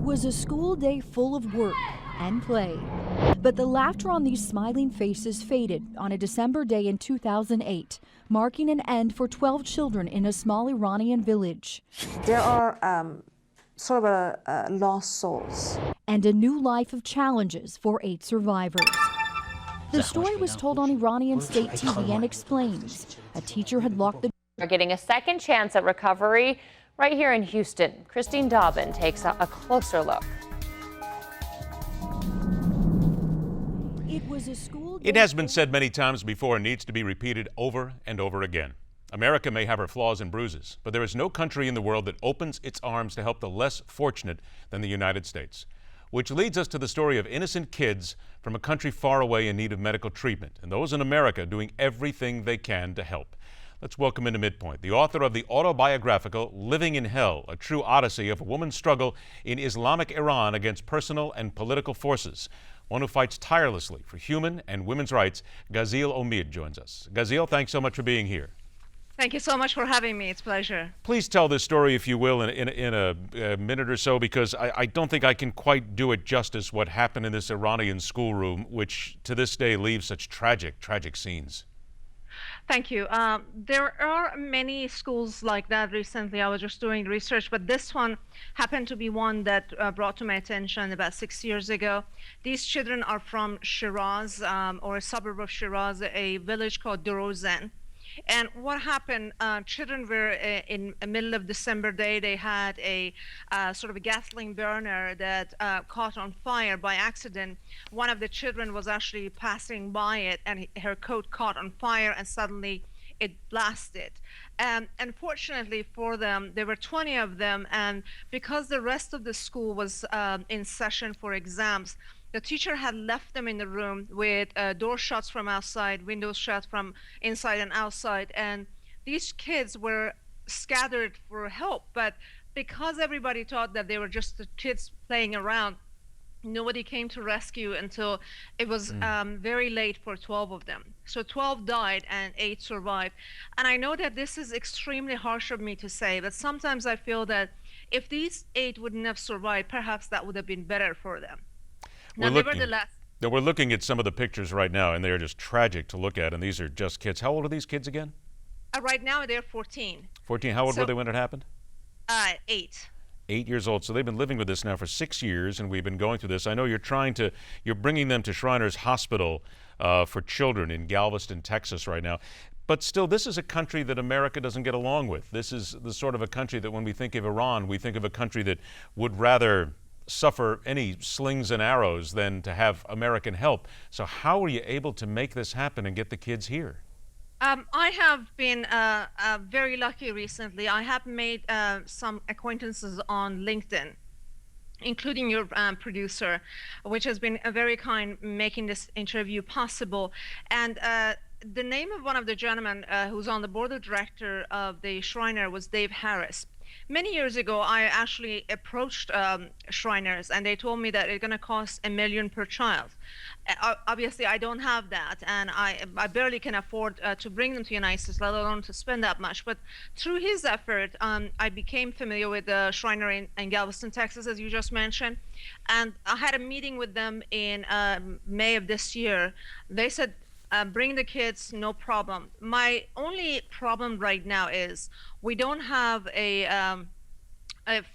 was a school day full of work and play. But the laughter on these smiling faces faded on a December day in 2008, marking an end for 12 children in a small Iranian village. There are sort of lost souls. And a new life of challenges for 8 survivors. The story was told on Iranian state TV and explains a teacher had locked the They're getting a second chance at recovery right here in Houston. Christine Dobbin takes a closer look. It has been said many times before and needs to be repeated over and over again. America may have her flaws and bruises, but there is no country in the world that opens its arms to help the less fortunate than the United States. Which leads us to the story of innocent kids from a country far away in need of medical treatment, and those in America doing everything they can to help. Let's welcome into Midpoint the author of the autobiographical Living in Hell, a true odyssey of a woman's struggle in Islamic Iran against personal and political forces. One who fights tirelessly for human and women's rights, Ghazal Omid joins us. Ghazal, thanks so much for being here. Thank you so much for having me. It's a pleasure. Please tell this story, if you will, in a minute or so, because I don't think I can quite do it justice what happened in this Iranian schoolroom, which to this day leaves such tragic, tragic scenes. Thank you. There are many schools like that recently. I was just doing research, but this one happened to be one that brought to my attention about 6 years ago. These children are from Shiraz, or a suburb of Shiraz, a village called Dorozan. And what happened, children were in the middle of December day, they had a sort of a gasoline burner that caught on fire by accident. One of the children was actually passing by it and her coat caught on fire and suddenly it blasted. Unfortunately for them, there were 20 of them, and because the rest of the school was in session for exams, the teacher had left them in the room with door shuts from outside, windows shut from inside and outside, and these kids were scattered for help. But because everybody thought that they were just the kids playing around, nobody came to rescue until it was very late for 12 of them. So 12 died and 8 survived. And I know that this is extremely harsh of me to say, but sometimes I feel that if these 8 wouldn't have survived, perhaps that would have been better for them. Now, nevertheless, we're looking at some of the pictures right now, and they are just tragic to look at, and these are just kids. How old are these kids again? Right now, they're 14. 14. How old were they when it happened? 8. 8 years old. So they've been living with this now for 6 years, and we've been going through this. I know you're bringing them to Shriners Hospital for children in Galveston, Texas right now. But still, this is a country that America doesn't get along with. This is the sort of a country that when we think of Iran, we think of a country that would rather suffer any slings and arrows than to have American help. So how were you able to make this happen and get the kids here? I have been very lucky recently. I have made some acquaintances on LinkedIn, including your producer, which has been very kind making this interview possible. And the name of one of the gentlemen who's on the board of director of the Shriner was Dave Harris. Many years ago, I actually approached Shriners, and they told me that it's going to cost $1 million per child. Obviously, I don't have that, and I barely can afford to bring them to the United States, let alone to spend that much. But through his effort, I became familiar with the Shriner in Galveston, Texas, as you just mentioned, and I had a meeting with them in May of this year. They said, bring the kids, no problem. My only problem right now is we don't have a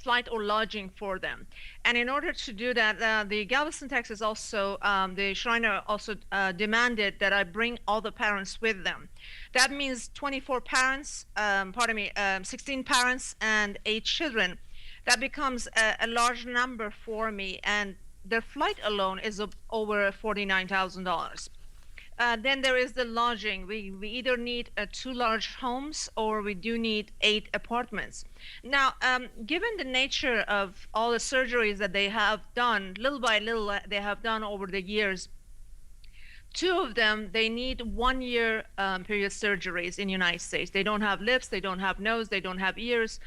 flight or lodging for them. And in order to do that, the Galveston, Texas also, the Shriner also demanded that I bring all the parents with them. That means 24 parents, 16 parents and 8 children. That becomes a large number for me, and their flight alone is over $49,000. Then there is the lodging. We either need 2 large homes or we do need 8 apartments. Now, given the nature of all the surgeries that they have done, little by little, they have done over the years, 2 of them, they need 1-year period surgeries in the United States. They don't have lips, they don't have nose, they don't have ears.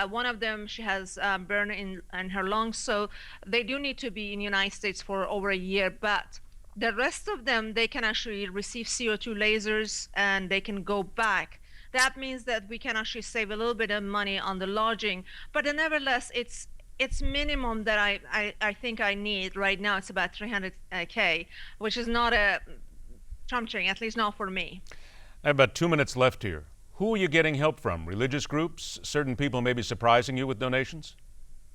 One of them, she has burn in her lungs, so they do need to be in the United States for over a year. But the rest of them, they can actually receive CO2 lasers and they can go back. That means that we can actually save a little bit of money on the lodging, but nevertheless, it's it's minimum that I think I need right now. It's about 300K, which is not a chump change, at least not for me. I have about 2 minutes left here. Who are you getting help from? Religious groups? Certain people may be surprising you with donations?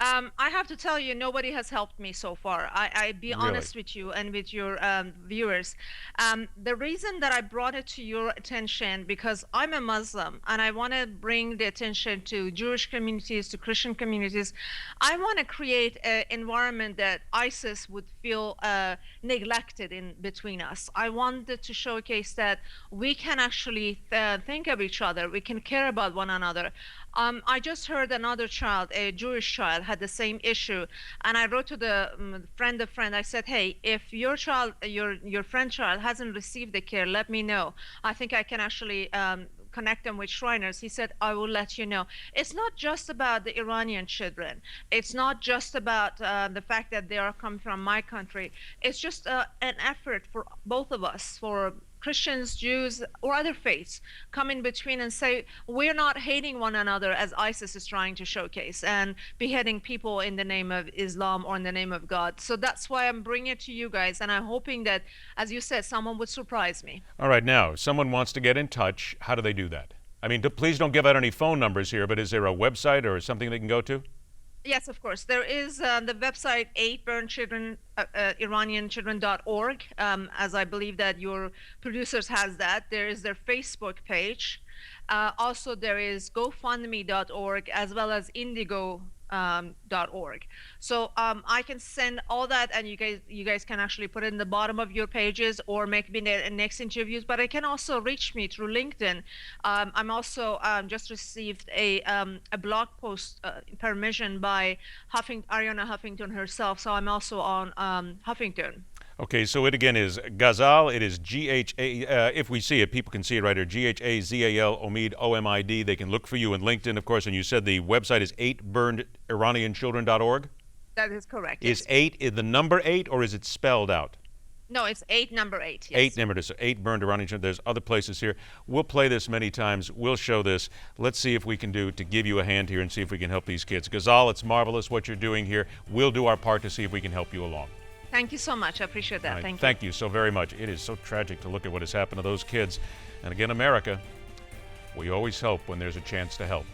I have to tell you, nobody has helped me so far. I be Really? honest with you and with your viewers. The reason that I brought it to your attention, because I'm a Muslim and I want to bring the attention to Jewish communities, to Christian communities. I want to create an environment that ISIS would feel neglected in between us. I wanted to showcase that we can actually think of each other. We can care about one another. I just heard another child, a Jewish child, had the same issue, and I wrote to the friend of friend. I said, "Hey, if your child, your friend child, hasn't received the care, let me know. I think I can actually connect them with Shriners." He said, "I will let you know." It's not just about the Iranian children. It's not just about the fact that they are coming from my country. It's just an effort for both of us, for Christians, Jews, or other faiths, come in between and say, we're not hating one another as ISIS is trying to showcase and beheading people in the name of Islam or in the name of God. So that's why I'm bringing it to you guys, and I'm hoping that, as you said, someone would surprise me. All right, now, if someone wants to get in touch, how do they do that? I mean, please don't give out any phone numbers here, but is there a website or something they can go to? Yes, of course. There is the website 8burnchildren, iranianchildren.org, as I believe that your producers has that. There is their Facebook page. Also, there is GoFundMe.org as well as Indigo.org. So I can send all that, and you guys can actually put it in the bottom of your pages or make me the next interviews. But I can also reach me through LinkedIn. I'm also just received a blog post permission by Ariana Huffington herself. So I'm also on Huffington. Okay, so it again is Ghazal. It is G-H-A, if we see it, people can see it right here, G-H-A-Z-A-L, Omid, O-M-I-D. They can look for you in LinkedIn, of course, and you said the website is 8burnedIranianchildren.org? That is correct. Is yes. 8 the number 8, or is it spelled out? No, it's 8, number 8. Yes. 8 number, so 8 burned Iranian children. There's other places here. We'll play this many times. We'll show this. Let's see if we can do to give you a hand here and see if we can help these kids. Ghazal, it's marvelous what you're doing here. We'll do our part to see if we can help you along. Thank you so much. I appreciate that. Right. Thank you. Thank you so very much. It is so tragic to look at what has happened to those kids. And again, America, we always help when there's a chance to help.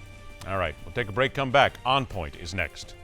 All right, we'll take a break, come back. On Point is next.